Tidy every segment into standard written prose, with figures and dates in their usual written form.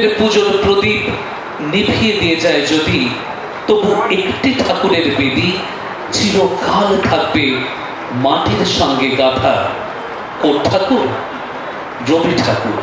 ঠাকুরের পুজোর প্রদীপ নিভিয়ে দিয়ে যায় যদি, তবু একটি ঠাকুরের বেদি চিরকাল থাকবে মাটির সঙ্গে গাঁথা। কোন ঠাকুর? রবি ঠাকুর।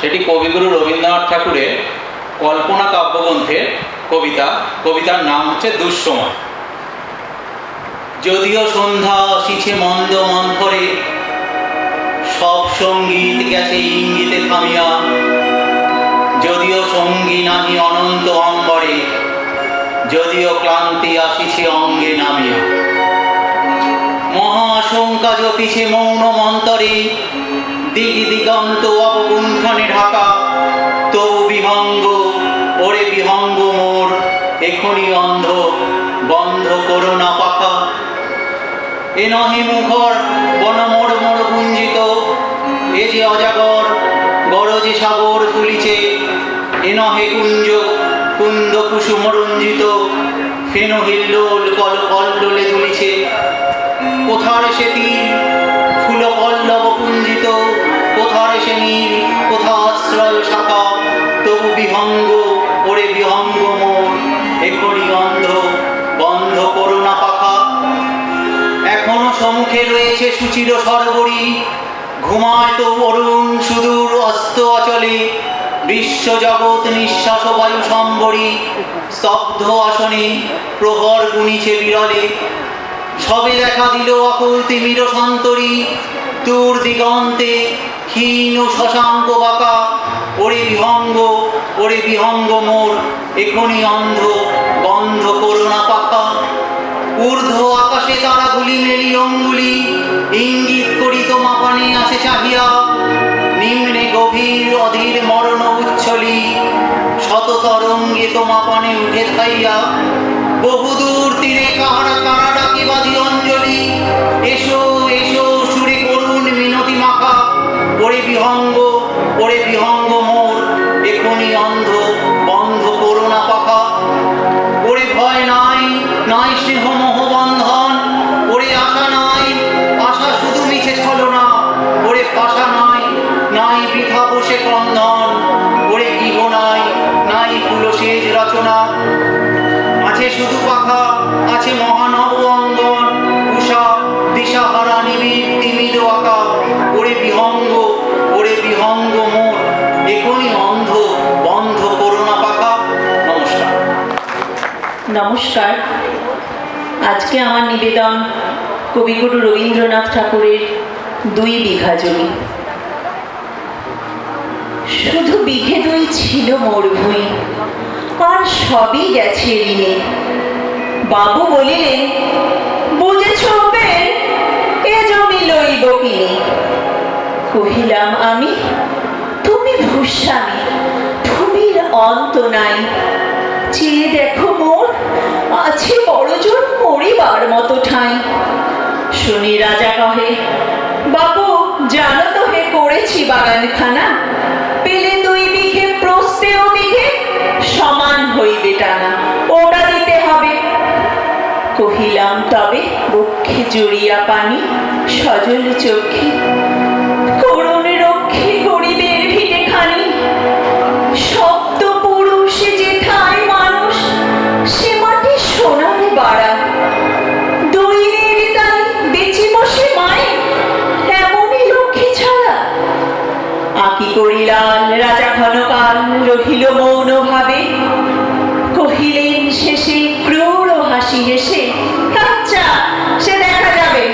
সেটি কবিগুরু রবীন্দ্রনাথ ঠাকুরের কল্পনা কাব্যগ্রন্থের কবিতা। কবিতার নাম হচ্ছে দুঃসময়। যদিও সন্ধ্যা আসিছে মন্দ মন্থরে, সব সঙ্গীত গেছে ইঙ্গিতে থামিয়া, যদিও সঙ্গী নাহি অনন্ত অম্বরে, যদিও ক্লান্তি আসিছে অঙ্গে নামিয়া, মহাশঙ্কা জপিছে মৌন মন্তরে, দিক দিগন্ত অবগুণ্ঠনে ঢাকা, তৌ বিহঙ্গ ওরে বিহঙ্গ মোর এখনি অন্ধ বন্ধ করো না পাখা। এ নহে মুখর বনমোর মোর গুঞ্জিত, এ যে অজাগর গরজে সাগর তুলিছে। এ নহে কুঞ্জ কুন্দ কুসুম রঞ্জিত, ফেন হিল্লোল কল কল্লোলে তুলিছে। কোথার সে তীর ফুল পল্লব কুঞ্জিত, কোথার সে নীল কোথা আশ্রয় শাখা। তবু বিহঙ্গ ওরে বিহঙ্গ মোর এখনি অন্ধ বন্ধ করো না পাখা। এখনো সম্মুখে রয়েছে সুচির সরবরি, ঘুমায় তো অরুণ সুদূর অস্ত অচলে। বিশ্ব জগৎ নিঃশ্বাস বায়ু সম্বরী, স্তব্ধ আসনে প্রহর গুনিছে বিরলে। সবে দেখা দিল অকুল তিমির সন্তরী, দূর দিগন্তে ক্ষীণ শশাঙ্ক বাঁকা। ওরে বিহঙ্গ মোর এখনি অন্ধ বন্ধ করো না পাখা। ঊর্ধ্ব আকাশে তারাগুলি মেলি অঙ্গুলি, ইঙ্গিত করি তোমা পানে আসে চাহিয়া। নিম্নে গভীর অধীর মরণ উচ্ছলি, শত তরঙ্গে তোমা পানে উঠে থাইয়া। বহুদূর তীরে কাহারা কারা ডাকে বাজি অঞ্জলি, এসো এসো সুরে করুণ মিনতি মাখা। ওরে বিহঙ্গ মোর এখনি অন্ধ বন্ধ করো না পাখা। ওরে ভয় নাই নাই স্নেহ মোহ বন্ধন, ওরে আশা নাই আশা শুধু মিছে ছলনা। ওরে পাশা নাই নাই বৃথা বসে ক্রন্দন, ওরে গৃহ নাই নাই কুলসেজ রচনা। আছে শুধু পাখা আছে মহানব অঙ্গন, উষা দিশাহারা নিবিড় তিমির আঁকা। ওরে বিহঙ্গ মোর এখনি অন্ধ বন্ধ করো না পাখা। নমস্কার। নমস্কার। আজকে আমার নিবেদন কবিগুরু রবীন্দ্রনাথ ঠাকুরের 2 বিঘা জমি। শুধু বিঘে 2 ছিল মোর ভুঁই, আর সবই গেছে ঋণে। বাবু বলিলেন, বুঝেছ বের, এ জমি লইব কিনে। কহিলাম আমি, তুমি ভূস্বামী, ভূমির অন্ত নাই। চেয়ে দেখো মোর আছে বড় জোর মরিবার মতো ঠাঁই। শুনি রাজা কহে, বাবু জানো তো হে করেছি বাগানখানা। পেলে 2 বিঘে প্রস্থে ও দিঘে সমান হইবে টানা, ওটা দিতে হবে। কহিলাম তবে, বক্ষে জড়িয়া পানি সজল চক্ষে, করুণ রক্ষে গরিবের ভিটে খানি। শব্দ পুরুষ যেথায় মানুষ, সে মাটি সোনার বাড়া। দৈনের তাই বেঁচে বসে মায়ে, এমনই লক্ষ্মী ছাড়া। আঁকি করিলাল রাজা ঘনকাল, রহিল মৌন ভাবে। কহিলেন শেষে ক্রূর হাসি হেসে, আচ্ছা সে দেখা যাবে।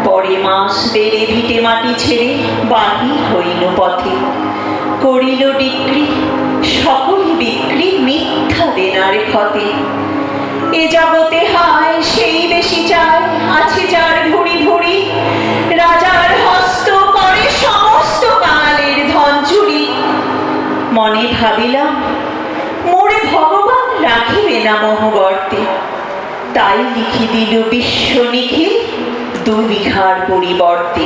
পরে মাস বেড়ে ভিটে মাটি ছেড়ে বাহির হইল পথে। করিল ডিক্রি সকল বিক্রি মিথ্যা দেনার ক্ষতে। এ জগতে হায় সেই বেশি চায়, আছে যার ভুরি ভুরি। রাজার হস্ত করে সমস্ত কাঙালের ধন চুরি। মনে ভাবিলাম, মোরে ভগবান রাখিবে না মোহগর্তে। তাই লিখি দিল বিশ্ব নিখিল 2 বিঘার পরিবর্তে।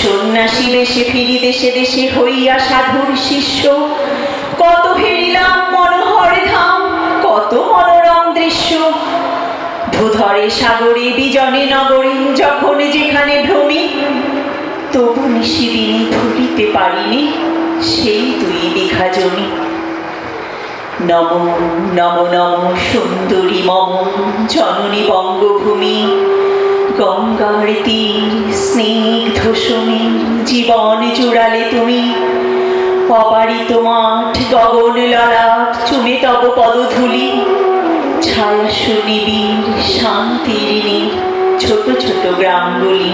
সন্ন্যাসী বেশে ফিরি দেশে দেশে হইয়া সাধুর শিষ্য। কত হেরিলাম মনোহর ধাম, কত মনোরম দৃশ্য। ভূধরে সাগরে বিজনে নগরে যখন যেখানে ভ্রমি, তবু নিশিদিনে ভুলিতে পারিনি সেই 2 বিঘা জমি। নম নম নম সুন্দরী মম জননী বঙ্গভূমি। গঙ্গার তীর স্নিগ্ধ সমীর জীবন জুড়ালে তুমি। অবারিত মাঠ গগন ললাট চুমে তব পদধূলি। ছায়া সুনিবিড় শান্তির নীড় ছোট ছোট গ্রামগুলি।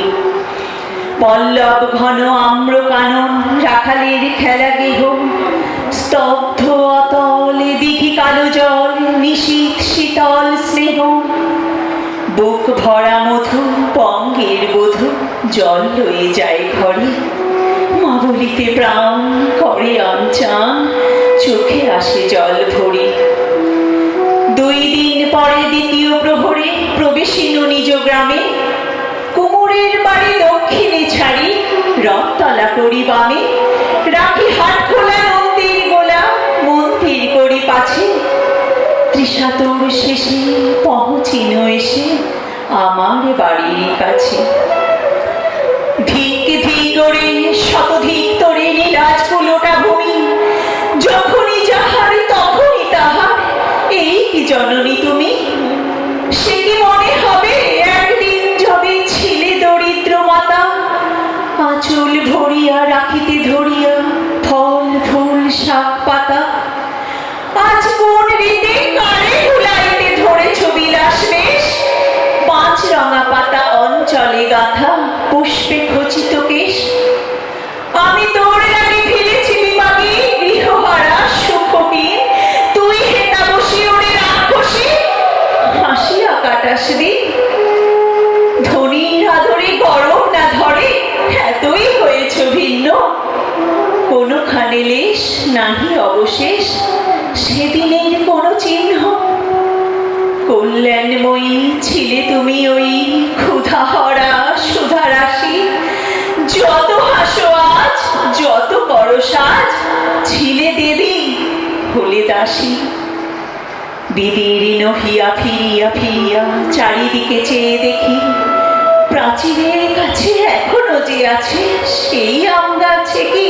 পল্লব ঘন আম্র কানন রাখালের খেলা গেহ। স্তব্ধ অতলে দিঘি কালো জল নিশীথ শীতল স্নেহ। বুক ভরা মধু বঙ্গের বধূ জল লয়ে যায় ঘরে। মা বলিতে প্রাণ করে অঞ্চান চোখে আসে জল ভরে। 2 দিন পরে দ্বিতীয় প্রহরে প্রবেশিনু নিজ গ্রামে। কুমোরের বাড়ি দক্ষিণে ছাড়ি, রথতলা করি বামে। রাখি হাট খোলা নন্দির গোলা, মন্দির করি পাছে। ত্রিশাতর শেষে পৌঁছিনু এসে আমার বাড়ির কাছে। ধিক ধিক করে শতধিক তোরে নীলাজ কুলোটা ভূমি। যখনই যাহার তখনই তাহার, এই কি জননী তুমি? সে কি মনে হবে একদিন যবে ছিলে দরিদ্র মাতা? আঁচল ভরিয়া রাখিতে ধরিয়া ফল ফুল শাক পাতা। আজ কোন রীতে কানে ভুলাইতে ধরেছ বিলাস বেশ? 5 রঙা পাতা অঞ্চলে গাথা, পুষ্পে খচিত কেশ। আমি তোর লাগে ফিরেছি বিমাগী, গৃহহারা সুখহীন। তুই হেতা বসি ওরে রাক্ষসী, হাসিয়া কাটাস দিন। ধনীর আদরে গরম না ধরে, এতই হয়েছ ভিন্ন। কোনখানে লেশ নাহি অবশেষ, সেদিনের কোনো চিহ্ন। কল্যাণময়ী ছিলে তুমি ওই ক্ষুধাহরা সুধারাশি। যত হাসো আজ, যত করো সাজ, ছিলে দেবী হলে দাসী। বিদীর্ণ হিয়া ফিরিয়া ফিরিয়া চারিদিকে চেয়ে দেখি, প্রাচীরের কাছে এখনো যে আছে সেই আম গাছে কি?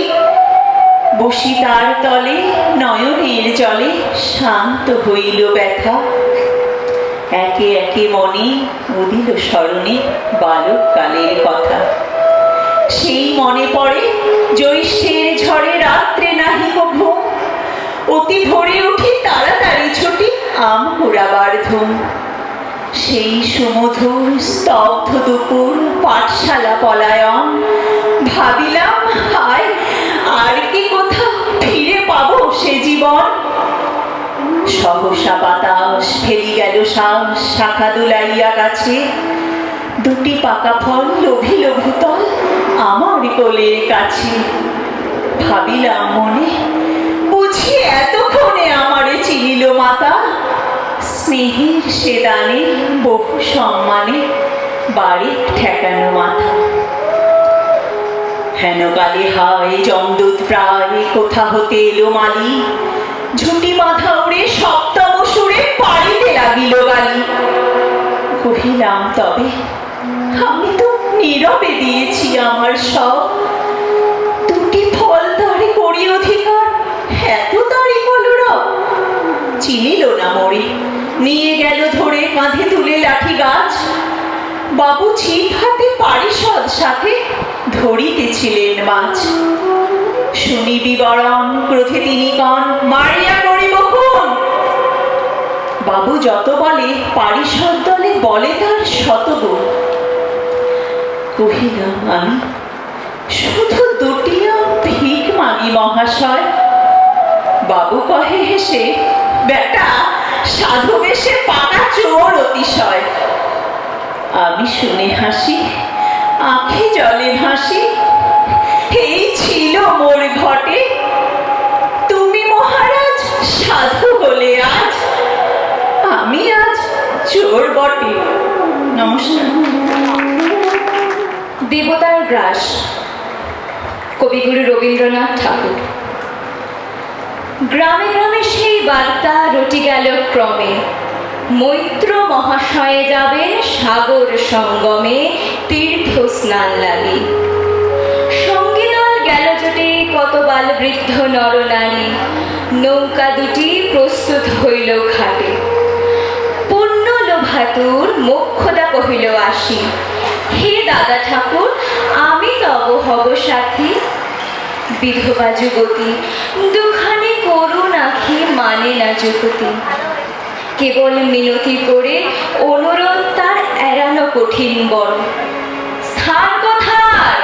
বসি তার তলে নয়নের জলে, শান্ত হইল ব্যথা। একে একে মনে উদিল স্মরণে বালককালের কথা। সেই মনে পড়ে জ্যৈষ্ঠের ঝড়ে রাত্রে নাহিক ঘুম। অতি ভোরে উঠি তাড়াতাড়ি ছুটি আম কুড়াবার ধুম। সেই সুমধুর স্তব্ধ দুপুর, পাঠশালা পলায়ন। ভাবিলাম হায়, আর কি কোথাও ফিরে পাবো সে জীবন? সহসা বাতাস ফেলি গেল শ্বাস, শাখা দুলাইয়া গাছে। 2টি পাকা ফল লোভিল ভূতল আমার কোলের কাছে। ভাবিলাম মনে, বুঝি এতক্ষণে আমারে চিনিল মাতা। স্নেহের সে দানে বহু সম্মানে বাড়ি ঠেকানো মাথা। হেন কালে হায় যমদূত প্রায়, কোথা হতে এলো মালি। ঝুটি মাথা উড়ে সপ্তম সুরে পাড়িতে লাগিল গালি। কহিলাম তবে, আমি তো নীরবে দিয়েছি আমার সব। 2টি ফল ধরে করি অধিকার, এত তারি কলরব। চিনিল না মরি, নিয়ে গেল ধরে কাঁধে তুলে লাঠি গাছ। বাবু ছিপ হাতে পারিষদ সাথে ধরিতেছিলেন মাছ। শুনি বিবরণ ক্রোধে তিনি কন, মারিয়া করিব খুন। বাবু যত বলে পারিষদ দলে বলে তার শতগুণ। কহিলাম আমি, শুধু 2টি আম ভিক মাগি মহাশয়। বাবু কহে হেসে, বেটা সাধু বেশে পাকা চোর অতিশয়। আমি শুনে হাসি, আঁখি জলে ভাসি। এই ছিল মোর ঘটে, তুমি মহারাজ সাধু হলে আজ, আমি আজ চোর বটে। নমস্কার। দেবতার গ্রাস, কবিগুরু রবীন্দ্রনাথ ঠাকুর। গ্রামে গ্রামে সেই বার্তা রটি গেল ক্রমে। মৈত্র মহাশয়ে যাবেন সাগর সঙ্গমে, তীর্থ স্নান লাগি। সঙ্গী দল গেল জোটে কত বাল বৃদ্ধ নরনারী। নৌকা 2টি প্রস্তুত হইল ঘাটে। পুণ্য লোভাতুর মোক্ষদা কহিল আসি। হে দাদা ঠাকুর, আমি তব হব সাথী। বিধবা যুবতী দুখানি করুণ আঁখি মানে না যুবতী। কেবল মিনতি করে অনুরোধ তার এড়ানো কঠিন বড়। স্থান কোথায়?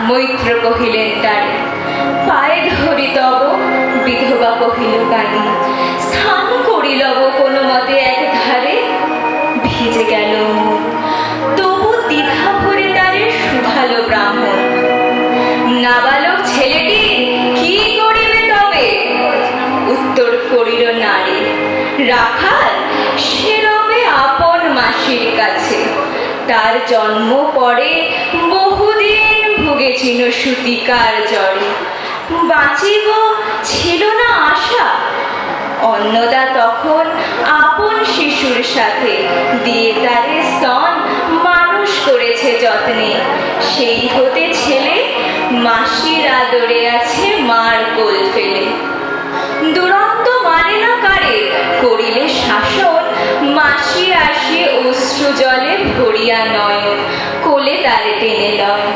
মৈত্র কহিলেন তারে। পায়ে ধরি তব, বিধবা কহিল কানি। স্থান করিলব কোনো মতে এক ধারে। ভিজে গেল মন, তবু দ্বিধা ভরে তারে শুধালো ব্রাহ্মণ। নাবালক ছেলেটি কি করিবে তবে? উত্তর করিল নারী, রাখাল সে রবে আপন মাসির কাছে। তার জন্ম পরে বহুদিন ভুগেছিল সুতিকার জ্বরে। বাঁচিব ছিল না আশা। অন্নদা তখন আপন শিশুর সাথে দিয়ে তারে স্তন মানুষ করেছে যত্নে। সেই হতে ছেলে মাসির আদরে আছে মার কোল ফেলে। দুরন্ত মানে না কারে করিলে শাসন, মাসি আসিয়ে অশ্রু জলে ভরিয়া নয়ন কোলে তারে টেনে লয়।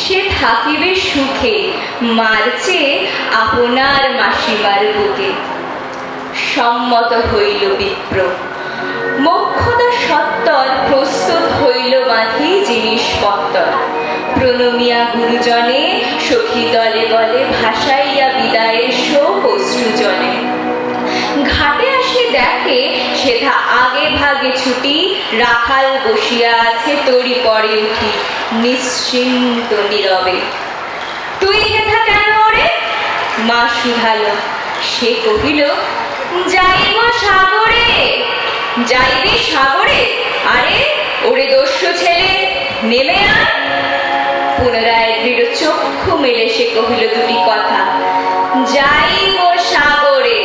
সে থাকিবে সুখে মার চেয়ে আপনার মাসিমার বুকে। সম্মত হইল বিপ্র, মোক্ষদা সত্তর প্রস্তুত হইল বাঁধি জিনিসপত্তর। প্রণমিয়া গুরুজনে সখী দলে বলে ভাসাইয়া বিদায়ের শোক অশ্রুজনে। ঘাটে আসি দেখে সেথা আগে ভাগে ছুটি, রাখাল বসিয়া আছে তরি পরে উঠি নিশ্চিন্ত নীরবে। তুই হেথা কেন ওরে? মা শুধালো। সে কহিল, যাইব সাগরে। যাইবি সাগরে? আরে ওরে দস্যু ছেলে, নেমে আয়। পুনরায় দৃঢ় চক্ষু মেলে সে কহিল দুটি কথা, যাইব সাগরে।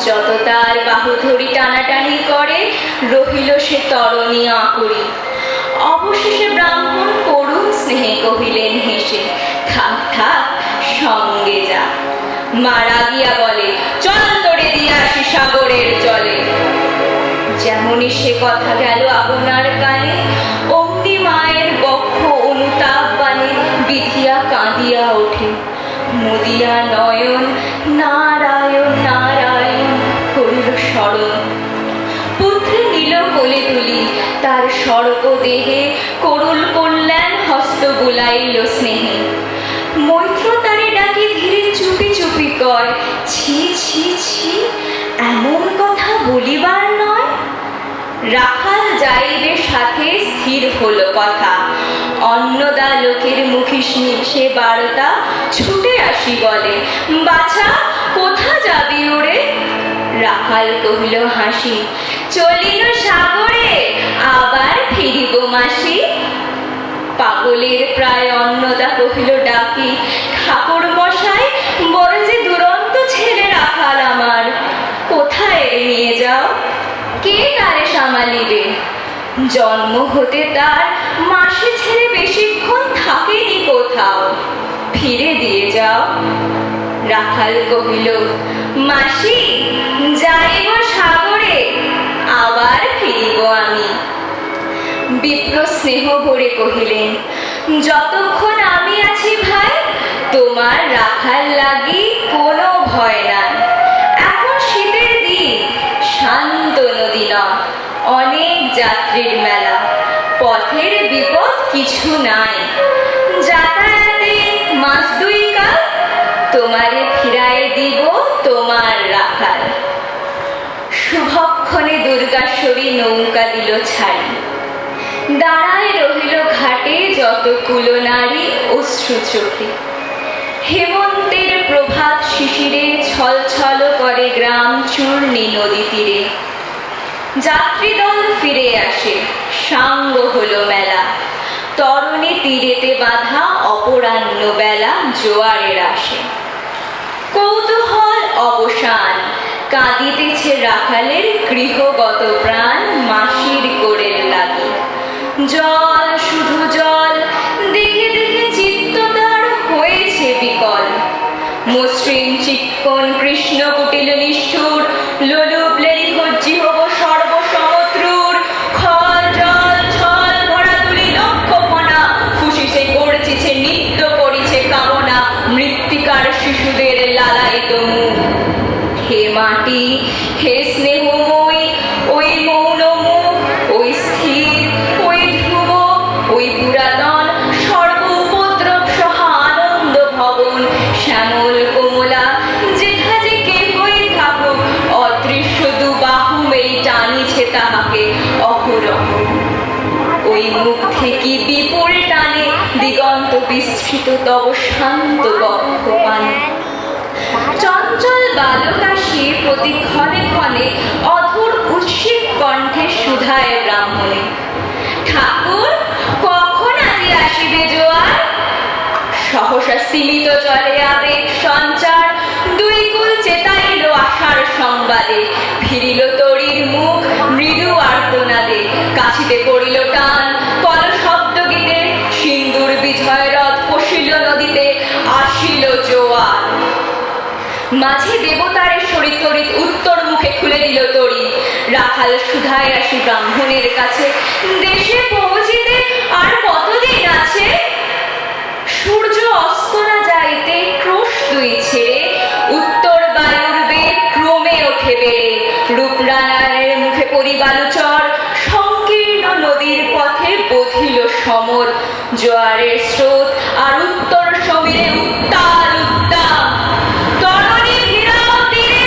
যত তার বাহু ধরি টানাটানি করে রহিল সে তরণী আকুরি। অবশেষে ব্রাহ্মণ করুণ স্নেহে কহিলেন হেসে, থাক থাক সঙ্গে যা। মারা গিয়া বলে, চল তোরে দিয়ে আসি সাগরের জলে। যেমনই সে কথা গেল আপনার কানে, অগ্নি মায়ের বক্ষ অনুতাপ বানে বিধিয়া কাঁদিয়া ওঠে। মুদিয়া নয়ন নারায়ণ নারায়ণ করিল স্মরণ। পুত্রে নিল কোলে তুলি, তার সর্ব দেহে করুল কল্যাণ হস্ত বুলাইল স্নেহে। মৈত্র তারে ডাকি ধীরে চুপি চুপি কয়, ছি ছি ছি, এমন কথা বলিবার নয়। রাখাল যাইবে সাথে স্থির হলো কথা। অন্নদা লোকের মুখে সে বারতা ছুটে আসি বলে, বাছা কোথা যাবি ওরে? রাখাল কহিল হাসি, চলিল সাগরে আবার ফিরিব মাসি। পাগলের প্রায় অন্নদা কহিল ডাকি, ঠাকুর মশাই বড় যে দুরন্ত ছেলে রাখাল আমার, কোথায় নিয়ে যাও? কে তারে সামালিবে? জন্ম হতে তার মাসি ছেলে বেশিক্ষণ থাকেনি কোথাও, ফিরে দিয়ে যাও। রাখাল কহিল, মাসি যাইব সাগরে আবার ফিরিব আমি। বিপ্র স্নেহ ভরে কহিলেন, যতক্ষণ আমি আছি ভাই তোমার রাখাল লাগি কোনো ভয় নাই। এখন শীতের দিন, শান্ত নদী নয়, অনেক যাত্রীর মেলা, পথের বিপদ কিছু নাই। যাতায়াতে মাস দুই কাল তোমারে ফিরায় দিব তোমার রাখাল। শুভক্ষণে দুর্গাশ্বরী নৌকা দিল ছাড়ি, দাঁড়ায় রহিল ঘাটে যত কুলো নারী অশ্রু চোখে। হেমন্তের প্রভাত শিশিরে ছল ছল করে গ্রাম চূর্ণী নদী তীরে। যাত্রীদল ফিরে আসে, সাঙ্গ হলো মেলা, তরণী তীরেতে বাঁধা অপরাহ্ন বেলা জোয়ারের আসে। কৌতূহল অবসান, কাঁদিতেছে রাখালের গৃহগত প্রাণ মাসির কোলের লাগি। জল শুধু জল, দেখে দেখে চিত্ত তার হয়েছে বিকল। মসৃণ চিক্কণ কৃষ্ণ কুটিল নিষ্ঠুর, লোলুপ লেলিহজ্জি হব সর্বসমত্রুর। খল জল ছল ভরা তুলি লক্ষ ফনা, ফুসিছে গর্জিছে নৃত্য করিছে কামনা, মৃত্তিকার শিশুদের লালায়িত মুখ। হে মাটি, হে স্নেহময়ী, ওই মৌন মুখ, ওই স্থির, ওই ধ্রুব, ওই পুরাতন সর্ব উপদ্রব সহা আনন্দ ভবন। শ্যামল কোমলা যেথা যে কেহই থাকুক, অদৃশ্য দুবাহু মেলি টানিছে তাহাকে অহরহ। ওই মুখ থেকে বিপুল টানে দিগন্ত বিস্তৃত তব শান্ত বক্ষ পানে। চঞ্চল বালক আসি প্রতি ক্ষণে ক্ষণে অধুর উৎসিত কণ্ঠে সুধায় ব্রাহ্মণে, ঠাকুর কখন আজি আসিবে জোয়ার? সহসা সীমিত জলে আবেগ সঞ্চার, দুই কুল চেতাইল আশার সংবাদে, ফিরিল তরীর মুখ মৃদু আর্তনাদে, কাছিতে পড়িল টান কল শব্দ গীতে, সিন্দুর বিজয় রথ পশিল নদীতে, আসিল জোয়ার। মাঝে দেবতারে সরিত তরিত উত্তর মুখে খুলে দিল তরি, রাখাল সুধায় আসি ব্রাহ্মণের কাছে, দেশে পৌঁছিতে আর কতদিন আছে? সূর্য অস্ত না যাইতে ক্রোশ দুই ছেড়ে, উত্তর বায়ুর বেগ ক্রমে ওঠে বেড়ে, রূপরানায়ের মুখে পরিবালুচর, সংকীর্ণ নদীর পথে বধিল সমর, জোয়ারের স্রোত আর উত্তর সমীরে উত্তাল উত্তাম, তরণী ভিড়াও তীরে।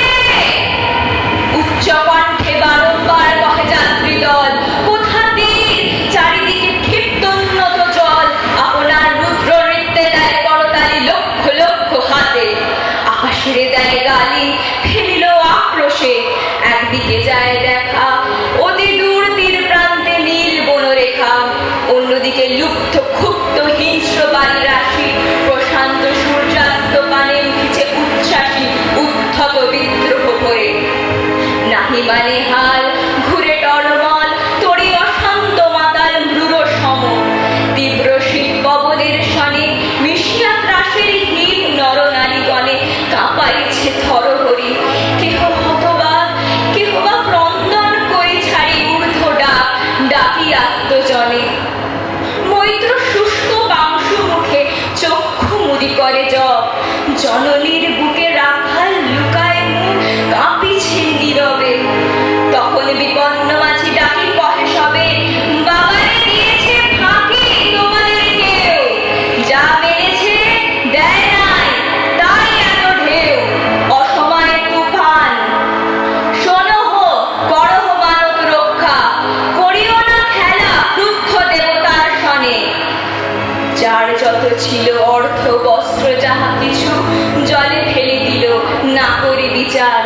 উচ্চ কণ্ঠে বারংবার কহে যাত্রী দল, কোথা তীর? চারিদিকে ক্ষিপ্ত উন্নত জল, আপনার রুদ্র নৃত্যে দেয় করতালি লক্ষ লক্ষ হাতে, আকাশেরে দেয় গালি ফেলিল আক্রোশে, একদিকে যায় দেখা অতি দূর তীর প্রান্তে নীল বনরেখা, অন্যদিকে লুপ্ত ক্ষুব্ধ হিংস্র বালি রাশি, প্রশান্ত সূর্যাস্ত পানে উঠিছে উচ্ছ্বাসী উত্থত বিদ্রোহ করে। নাহি মানে হাল ঘুরে টলমল, তরি অশান্ত মাতাল মৃগ সম, তীব্র শীত পবনের শনে মিশিয়া ত্রাসের হিম নরনারীগণে, কাঁপাইছে থরহরি, কেহ হতবাক কেহ বা ক্রন্দন করি ছাড়ি ঊর্ধ্ব ডাক ডাকি আত্মজনে। মৈত্র শুষ্ক বাংশু মুখে চক্ষু মুদি করে জপ, জননীর বুকে রাখাল লুকায় মুখ কাঁপিছে নীরবে। তখন বিপন্ন মাঝি ডাকি কহে সবে, বাবারে দিয়েছে ফাঁকি তোমাদের কেউ, যা মেরেছে দেয় নাই তাই এত ঢেউ, অসময়ে তুফান। শোনহ করহ মানত রক্ষা, করিও না খেলা ক্রুদ্ধ দেবতার সনে। যার যত ছিল অর্থ বস্ত্র যাহা কিছু, জলে ফেলে দিল না করে বিচার,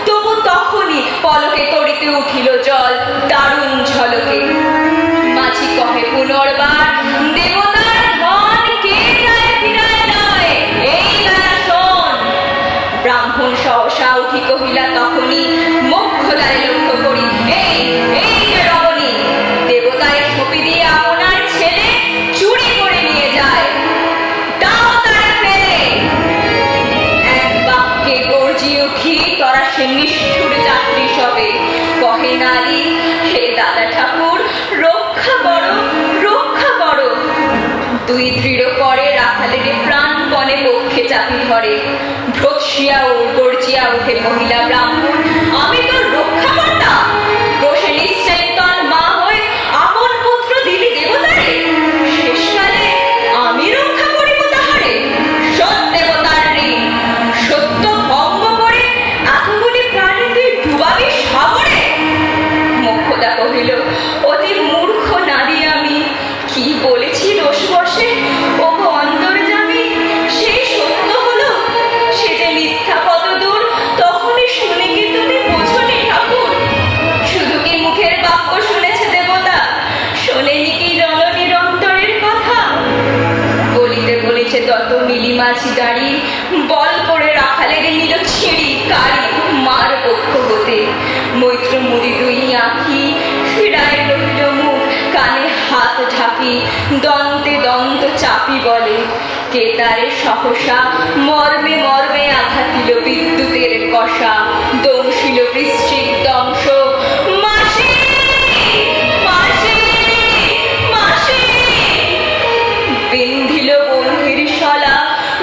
তবু তখনই পলকে তড়িতে উঠিল জল দারুণ ঝলকে। মাঝি কহে পুনর্বার, দেবতার ধন কে যায় ফিরায় লয়, এই বেলা শোন। ব্রাহ্মণ সহসা উঠি কহিলা তখনই, মোক্ষদ্বারে লক্ষ্য করি, এই এই যে রমণী, দেবতায় সপি দিয়ে আপনার ছেলে চুরি করে নিয়ে যায়, দাও তারে ফেলে। এক বাক্যে গর্জি উঠি তরা সে নিষ্ঠুর যাত্রী সবে, কহে নারী, হে দাদা ঠাকুর রক্ষা করো রক্ষা করো। দুই দৃঢ় করে রাখালের প্রাণপণে বক্ষে চাপি ধরে, ভ্রৎসিয়া ও গর্জিয়া উঠে মহিলা ব্রাহ্মণ, আমি তোর রক্ষা করতাম? রোষে নিশ্চেতন মা হয়ে আপন পুত্র দিলি দেবতারে, শেষকালে আমি রক্ষা করিব তাহারে? সৎ দেবতার ঋণ সত্য ভঙ্গ করে এতগুলি প্রাণী তুই ডুবাবি সাগরে? মোক্ষদা কহিল, অতি মূর্খ নারী আমি, কি বলেছি রোষবশে ও অন্তর্যামী, সেই সত্য হলো সে যে মিথ্যা কত দূর, তখনই শুনে কি তুমি বোঝনি ঠাকুর? শুধু কি মুখের বাক্য শুনেছে দেবতা, শোনেনি কি জননীর অন্তরের কথা? বলিতে বলিছে তত মিলি মাঝি দাঁড়ি, বল করে রাখালের নিল ছিঁড়ি কারি মার পক্ষ হতে। মৈত্র মুদি দুই আঁখি ফিরায় রহিল মুখ, কানে হাত ঢাকি দন্তে দন্ত চাপি বলে, কেতারে সহসা মর্মে মর্মে আঘাত দিল বিদ্যুতের কষা, দংশিল বৃশ্চিক দংশ। মাসি মাসি মাসি বিন্ধিল বন্ধুর শলা,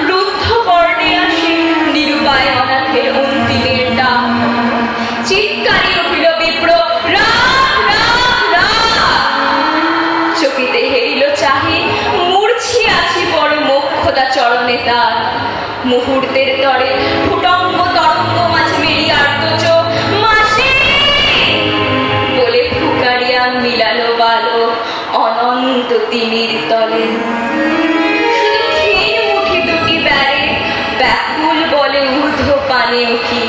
রুদ্ধ কর্ণে আসি নিরুপায় অনাথের অন্তিমের ডাক। চিৎকারি উঠিল বিপ্র, রাখ রাখ রাখ। চকিতে হেরিল চাহি, মূর্ছি আছি বড় মোক্ষদা চরণে তার। মুহূর্তের তরে ফুটঙ্গ তরঙ্গ মাঝে মেরি আর্ত চোখ, মাসি বলে ফুকারিয়া মিলালো বালো অনন্ত তিমির তলে। শুধু ক্ষীণ মুঠি দুটি বেড়ে ব্যাকুল বলে ঊর্ধ্ব পানে উঠি,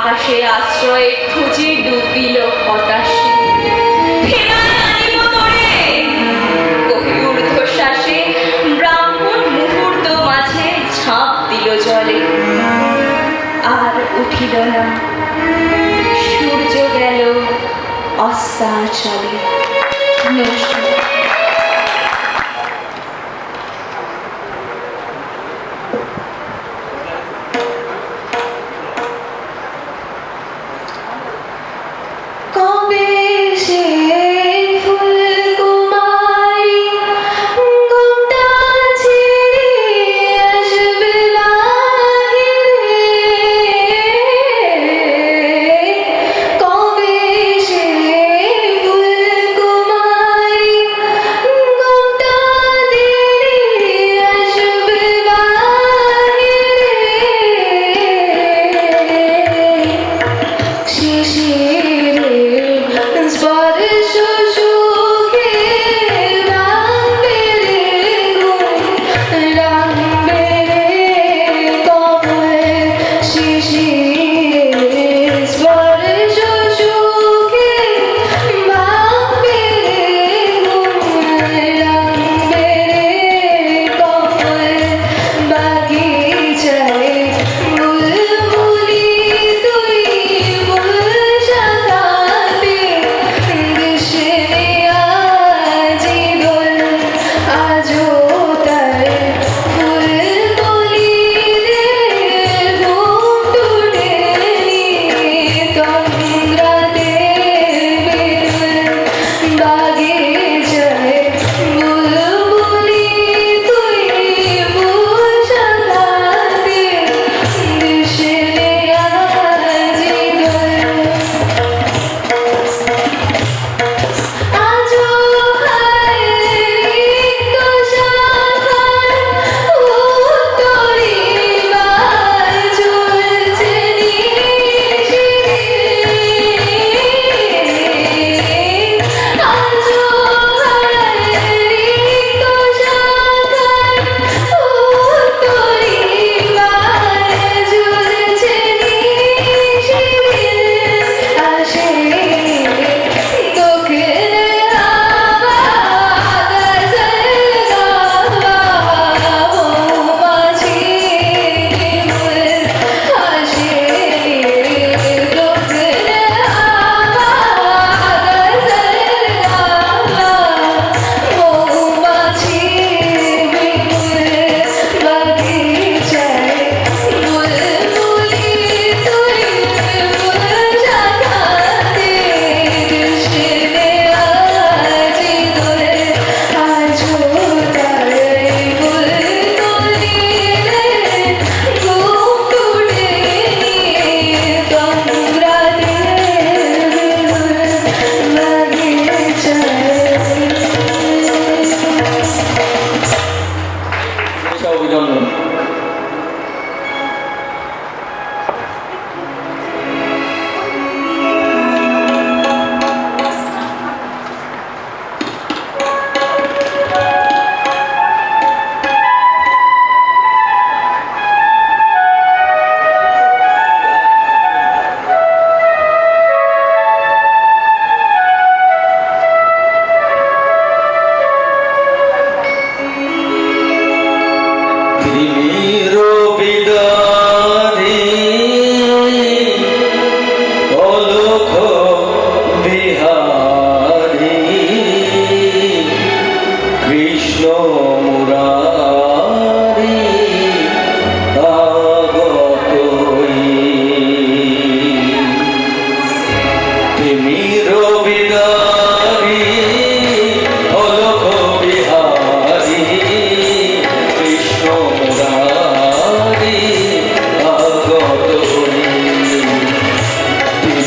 আকাশে আশ্রয় খুঁজে ডুবিল হতাশে। ফেরায় আনিব তোরে, কহি ঊর্ধ্বশ্বাসে ব্রাহ্মণ মুহূর্ত মাঝে ঝাঁপ দিল জলে। আর উঠিল না, সূর্য গেল অস্তাচলে। নমস্কার।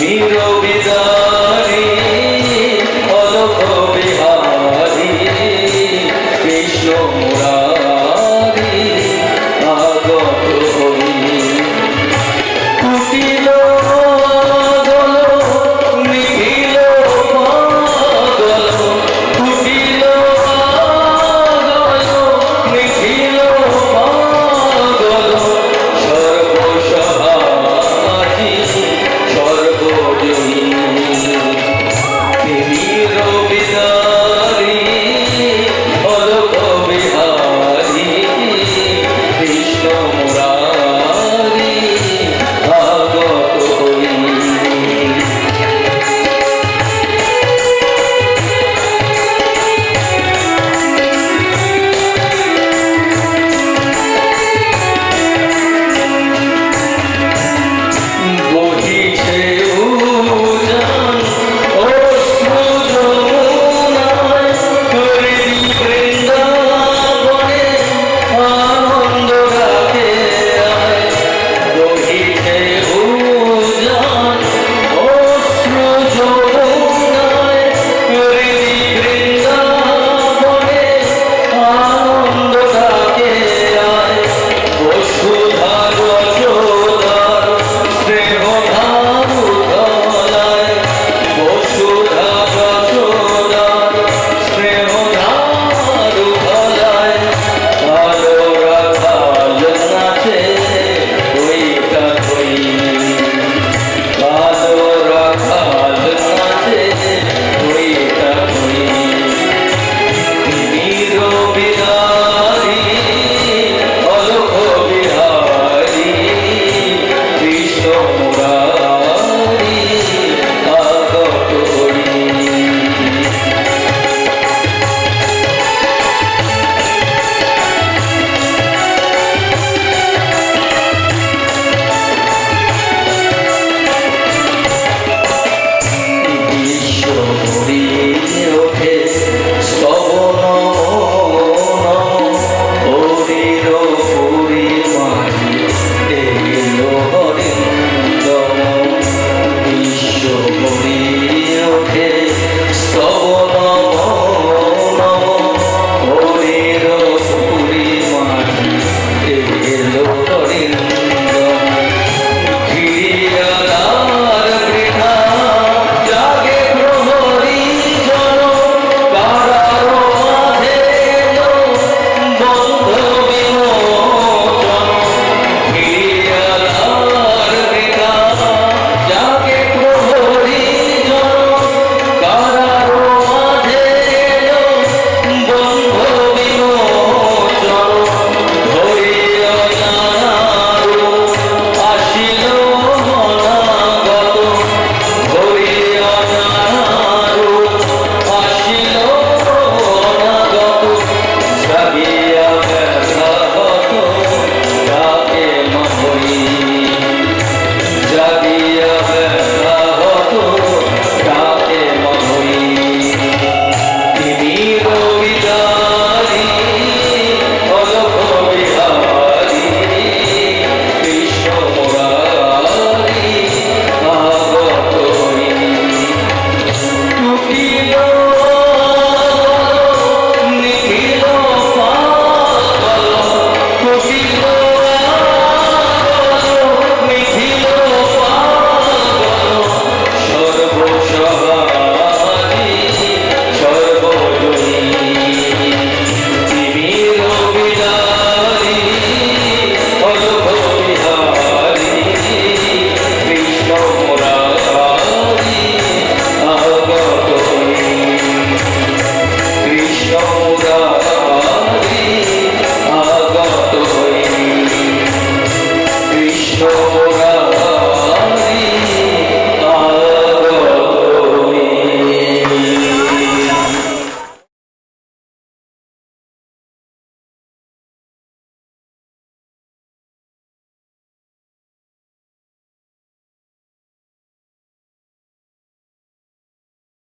Hero